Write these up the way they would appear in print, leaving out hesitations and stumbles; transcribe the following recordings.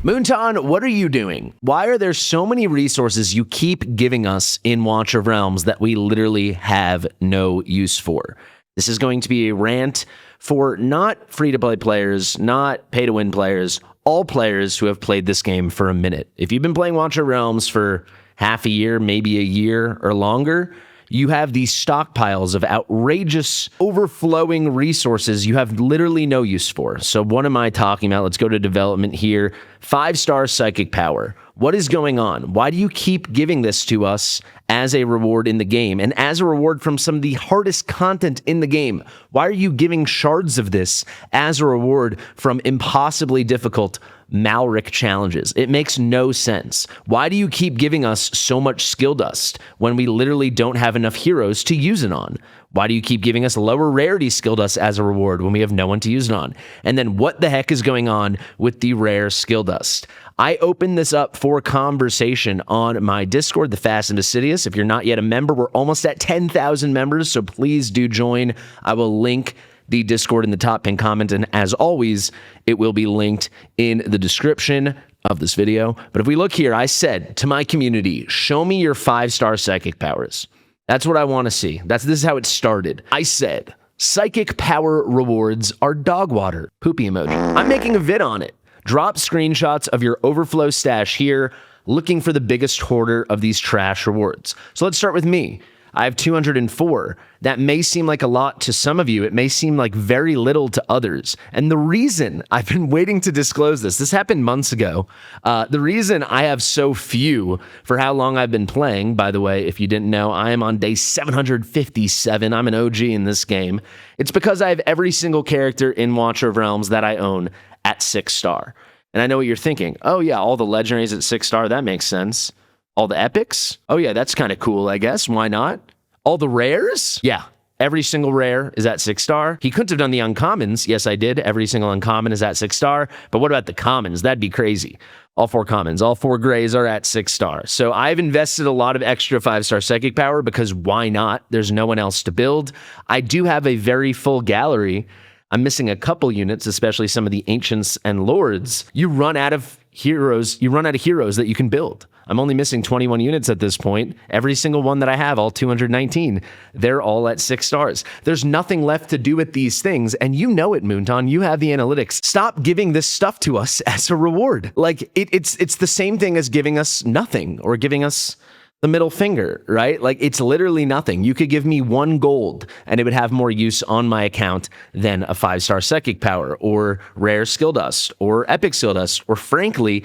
Moonton, what are you doing? Why are there so many resources you keep giving us in Watch of Realms that we literally have no use for? This is going to be a rant for not free-to-play players, not pay-to-win players, all players who have played this game for a minute. If you've been playing Watch of Realms for half a year, maybe a year or longer, you have these stockpiles of outrageous, overflowing resources you have literally no use for. So what am I talking about? Let's go to development here. 5-star psychic power. What is going on? Why do you keep giving this to us as a reward in the game and as a reward from some of the hardest content in the game? Why are you giving shards of this as a reward from impossibly difficult Malric challenges? It makes no sense. Why do you keep giving us so much skill dust when we literally don't have enough heroes to use it on? Why do you keep giving us lower rarity skill dust as a reward when we have no one to use it on? And then what the heck is going on with the rare skill dust? I opened this up for conversation on my Discord, the Fastidious. If you're not yet a member, we're almost at 10,000 members, so please do join. I will link the Discord in the top pinned comment, and as always, it will be linked in the description of this video. But if we look here, I said to my community, show me your 5-star psychic powers. That's what I want to see. This is how it started. I said, psychic power rewards are dog water. Poopy emoji. I'm making a vid on it. Drop screenshots of your overflow stash here, looking for the biggest hoarder of these trash rewards. So let's start with me. I have 204. That may seem like a lot to some of you. It may seem like very little to others. And the reason I've been waiting to disclose this happened months ago. The reason I have so few for how long I've been playing, by the way, if you didn't know, I am on day 757. I'm an OG in this game. It's because I have every single character in Watcher of Realms that I own at 6-star. And I know what you're thinking. Oh yeah, all the legendaries at 6-star, that makes sense. All the epics? Oh yeah, that's kind of cool, I guess. Why not? All the rares? Yeah, every single rare is at 6-star. He couldn't have done the uncommons. Yes, I did. Every single uncommon is at 6-star. But what about the commons? That'd be crazy. All 4 commons, all 4 grays are at 6-star. So I've invested a lot of extra 5-star psychic power because why not? There's no one else to build. I do have a very full gallery. I'm missing a couple units, especially some of the ancients and lords. You run out of heroes that you can build. I'm only missing 21 units at this point. Every single one that I have, all 219, they're all at 6 stars. There's nothing left to do with these things, and you know it, Moonton. You have the analytics. Stop giving this stuff to us as a reward. Like, it's the same thing as giving us nothing or giving us the middle finger, right? Like, it's literally nothing. You could give me 1 gold and it would have more use on my account than a 5-star psychic power or rare skill dust or epic skill dust or frankly,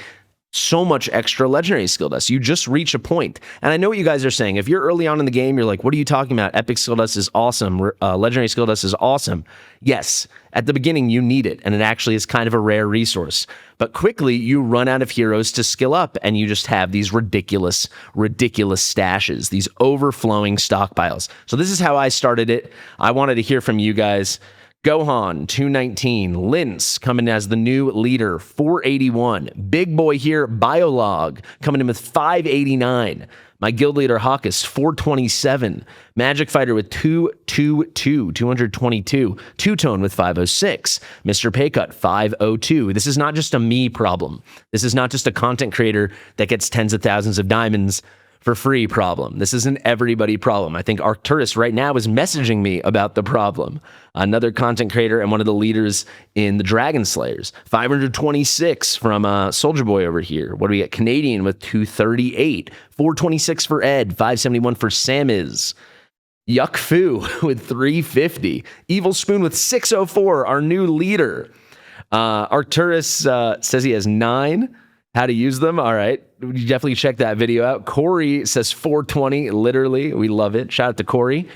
so much extra legendary skill dust. You just reach a point. And I know what you guys are saying. If you're early on in the game, you're like, what are you talking about? Epic skill dust is awesome. Legendary skill dust is awesome. Yes, at the beginning you need it, and it actually is kind of a rare resource. But quickly you run out of heroes to skill up, and you just have these ridiculous stashes, these overflowing stockpiles. So this is how I started it. I wanted to hear from you guys. Gohan, 219. Lince coming as the new leader, 481. Big boy here, Biolog, coming in with 589. My guild leader, Hawkus, 427. Magic Fighter with 222. Two-Tone with 506. Mr. Paycut, 502. This is not just a me problem. This is not just a content creator that gets tens of thousands of diamonds for free problem. This is an everybody problem. I think Arcturus right now is messaging me about the problem. Another content creator and one of the leaders in the Dragon Slayers. 526 from Soldier Boy over here. What do we get? Canadian with 238. 426 for Ed. 571 for Samiz. Yuck Fu with 350. Evil Spoon with 604, our new leader. Arcturus says he has 9. How to use them. All right. You definitely check that video out. Corey says 420. Literally. We love it. Shout out to Corey.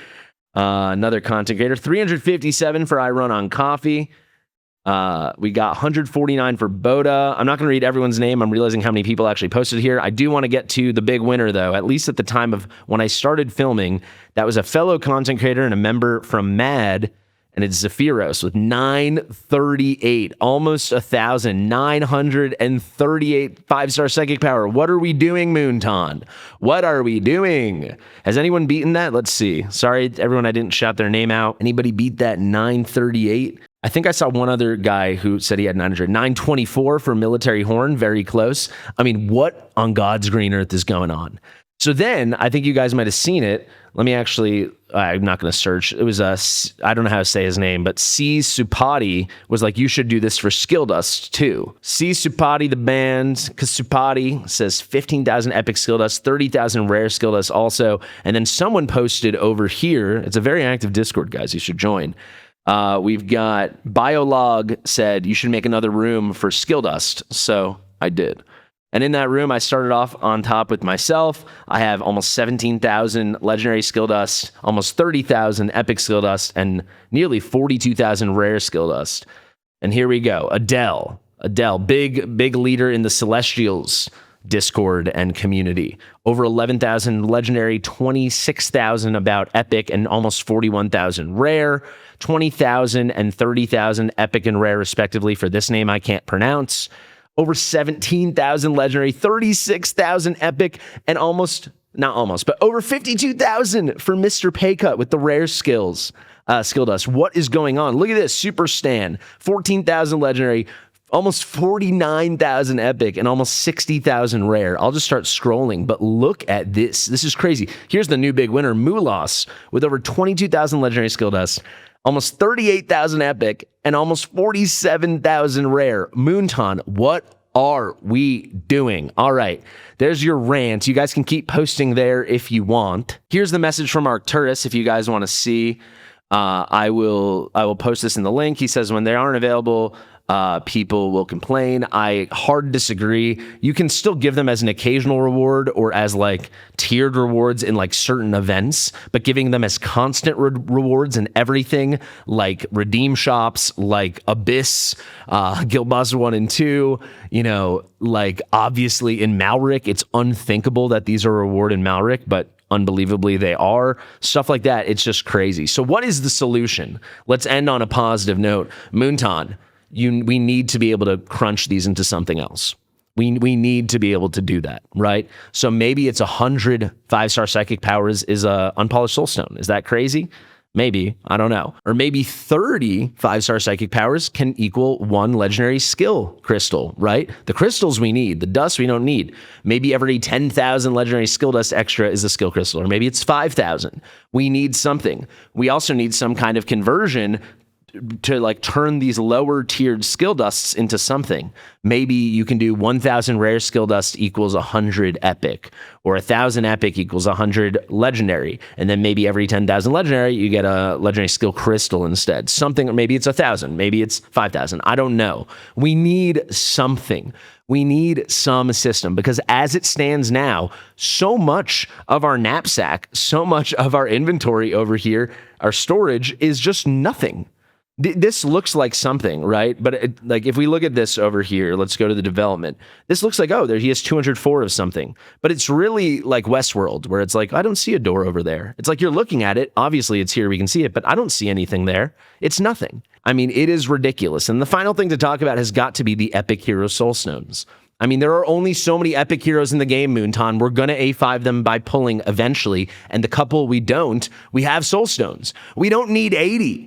Another content creator. 357 for I Run on Coffee. We got 149 for Boda. I'm not going to read everyone's name. I'm realizing how many people actually posted here. I do want to get to the big winner, though. At least at the time of when I started filming, that was a fellow content creator and a member from MAD. And it's Zephyros with 938, almost 1,000, 938 5-star psychic power. What are we doing, Moonton? What are we doing? Has anyone beaten that? Let's see. Sorry, everyone, I didn't shout their name out. Anybody beat that 938? I think I saw one other guy who said he had 900. 924 for military horn, very close. I mean, what on God's green earth is going on? So then, I think you guys might have seen it. Let me actually, I'm not going to search. It was I don't know how to say his name, but C. Supati was like, you should do this for skill dust too. C. Supati, the band, because Supati says 15,000 epic skill dust, 30,000 rare skill dust also. And then someone posted over here, it's a very active Discord, guys, you should join. We've got Biolog said, you should make another room for skill dust. So I did. And in that room, I started off on top with myself. I have almost 17,000 legendary skill dust, almost 30,000 epic skill dust, and nearly 42,000 rare skill dust. And here we go. Adele, big leader in the Celestials Discord and community. Over 11,000 legendary, 26,000 about epic, and almost 41,000 rare. 20,000 and 30,000 epic and rare, respectively, for this name I can't pronounce. Over 17,000 legendary, 36,000 epic, and but over 52,000 for Mr. Paycut with the rare skill dust. What is going on? Look at this, Super Stan, 14,000 legendary, almost 49,000 epic, and almost 60,000 rare. I'll just start scrolling, but look at this. This is crazy. Here's the new big winner, Mulas, with over 22,000 legendary skill dust, almost 38,000 epic, and almost 47,000 rare. Moonton, what are we doing? All right, there's your rant. You guys can keep posting there if you want. Here's the message from Arcturus if you guys want to see. I will post this in the link. He says, when they aren't available, people will complain. I hard disagree. You can still give them as an occasional reward or as like tiered rewards in like certain events, but giving them as constant rewards and everything, like redeem shops, like Abyss, Guild Boss 1 and 2, you know, like obviously in Malric, it's unthinkable that these are reward in Malric, but unbelievably they are. Stuff like that, it's just crazy. So what is the solution? Let's end on a positive note. Moonton, we need to be able to crunch these into something else. We need to be able to do that, right? So maybe it's 100 5-star psychic powers is a unpolished soulstone. Is that crazy? Maybe, I don't know. Or maybe 30 5-star psychic powers can equal 1 legendary skill crystal, right? The crystals we need, the dust we don't need. Maybe every 10,000 legendary skill dust extra is a skill crystal, or maybe it's 5,000. We need something. We also need some kind of conversion to like turn these lower tiered skill dusts into something. Maybe you can do 1,000 rare skill dust equals 100 epic, or 1,000 epic equals 100 legendary. And then maybe every 10,000 legendary, you get a legendary skill crystal instead. Something, or maybe it's 1,000, maybe it's 5,000. I don't know. We need something. We need some system, because as it stands now, so much of our knapsack, so much of our inventory over here, our storage is just nothing. This looks like something, right? But like if we look at this over here, let's go to the development. This looks like, oh, there he has 204 of something. But it's really like Westworld, where it's like, I don't see a door over there. It's like you're looking at it. Obviously, it's here. We can see it, but I don't see anything there. It's nothing. I mean, it is ridiculous. And the final thing to talk about has got to be the epic hero soulstones. I mean, there are only so many epic heroes in the game, Moonton. We're going to A5 them by pulling eventually. And the couple we don't, we have soulstones. We don't need 80.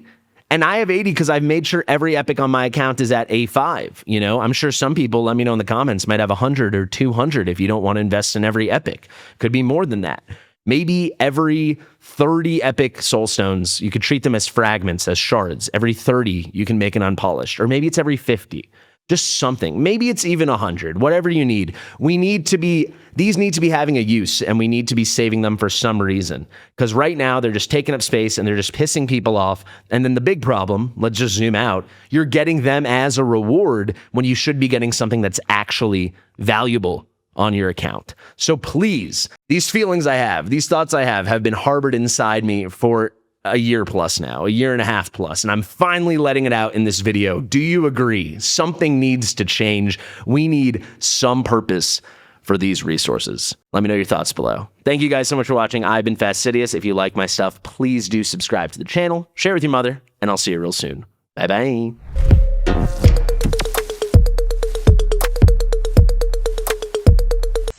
And I have 80 because I've made sure every epic on my account is at A5. You know, I'm sure some people, let me know in the comments, might have 100 or 200 if you don't want to invest in every epic. Could be more than that. Maybe every 30 epic soulstones, you could treat them as fragments, as shards. Every 30, you can make an unpolished. Or maybe it's every 50. Just something. Maybe it's even 100. Whatever you need. These need to be having a use, and we need to be saving them for some reason. Because right now, they're just taking up space, and they're just pissing people off. And then the big problem, let's just zoom out, you're getting them as a reward when you should be getting something that's actually valuable on your account. So please, these feelings I have, these thoughts I have been harbored inside me for a year plus now, a year and a half plus, and I'm finally letting it out in this video. Do you agree? Something needs to change. We need some purpose for these resources. Let me know your thoughts below. Thank you guys so much for watching. I've been Fastidious. If you like my stuff, please do subscribe to the channel, share with your mother, and I'll see you real soon. Bye-bye.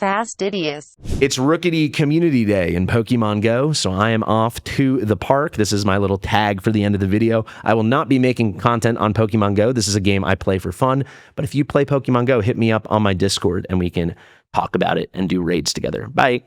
Fastidious. It's Rookie Community Day in Pokemon Go, so I am off to the park. This is my little tag for the end of the video. I will not be making content on Pokemon Go. This is a game I play for fun, but if you play Pokemon Go, hit me up on my Discord and we can talk about it and do raids together. Bye.